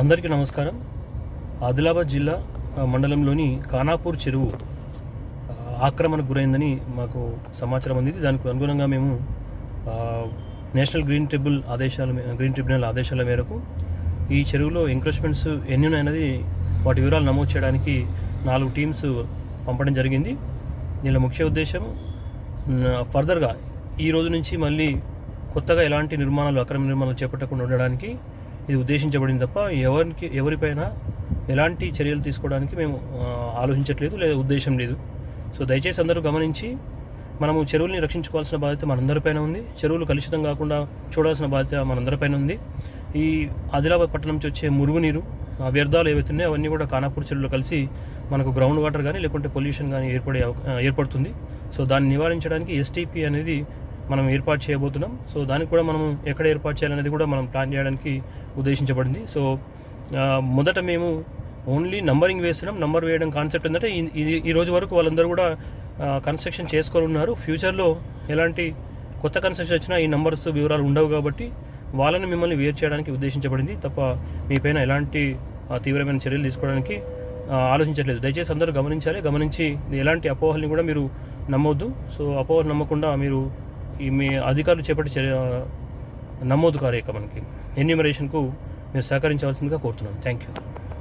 అందరికీ నమస్కారం. ఆదిలాబాద్ జిల్లా మండలంలోని ఖానాపూర్ చెరువు ఆక్రమణకు గురైందని మాకు సమాచారం అందింది. దానికి అనుగుణంగా మేము నేషనల్ గ్రీన్ ట్రిబ్యునల్ ఆదేశాల మేరకు ఈ చెరువులో ఎంక్రోచ్మెంట్స్ ఎన్ని ఉన్నాయన్నది వాటి వివరాలు నమోదు చేయడానికి 4 టీమ్స్ పంపడం జరిగింది. దీనిలో ముఖ్య ఉద్దేశం ఫర్దర్గా ఈ రోజు నుంచి మళ్ళీ కొత్తగా ఎలాంటి అక్రమ నిర్మాణాలు చేపట్టకుండా ఉండడానికి ఇది ఉద్దేశించబడింది తప్ప ఎవరిపైన ఎలాంటి చర్యలు తీసుకోవడానికి మేము ఆలోచించట్లేదు లేదా ఉద్దేశం లేదు. సో దయచేసి అందరూ గమనించి మనము చెరువుల్ని రక్షించుకోవాల్సిన బాధ్యత మనందరిపైన ఉంది. చెరువులు కలుషితం కాకుండా చూడాల్సిన బాధ్యత మనందరిపైన ఉంది. ఈ ఆదిలాబాద్ పట్టణం నుంచి వచ్చే మురుగునీరు వ్యర్థాలు ఏవైతున్నాయో అవన్నీ కూడా ఖానాపూర్ చెరువులో కలిసి మనకు గ్రౌండ్ వాటర్ కానీ లేకుంటే పొల్యూషన్ కానీ ఏర్పడుతుంది. సో దాన్ని నివారించడానికి ఎస్టీపీ అనేది మనం ఏర్పాటు చేయబోతున్నాం. సో దానికి కూడా మనం ఎక్కడ ఏర్పాటు చేయాలనేది కూడా మనం ప్లాన్ చేయడానికి ఉద్దేశించబడింది. సో మొదట మేము ఓన్లీ నంబరింగ్ వేస్తున్నాం. నంబర్ వేయడం కాన్సెప్ట్ ఏంటంటే ఈ రోజు వరకు వాళ్ళందరూ కూడా కన్స్ట్రక్షన్ చేసుకొని ఉన్నారు. ఫ్యూచర్లో ఎలాంటి కొత్త కన్స్ట్రక్షన్ వచ్చినా ఈ నంబర్స్ వివరాలు ఉండవు కాబట్టి వాళ్ళని మిమ్మల్ని వేరు చేయడానికి ఉద్దేశించబడింది తప్ప మీపైన ఎలాంటి తీవ్రమైన చర్యలు తీసుకోవడానికి ఆలోచించట్లేదు. దయచేసి అందరూ గమనించి ఎలాంటి అపోహల్ని కూడా మీరు నమ్మొద్దు. సో అపోహలు నమ్మకుండా మీరు మీ అధికారులు చేపట్టి నమోదు కార్యక్రమానికి ఎన్యూమరేషన్కు మీరు సహకరించవలసిందిగా కోరుతున్నాను. Thank you.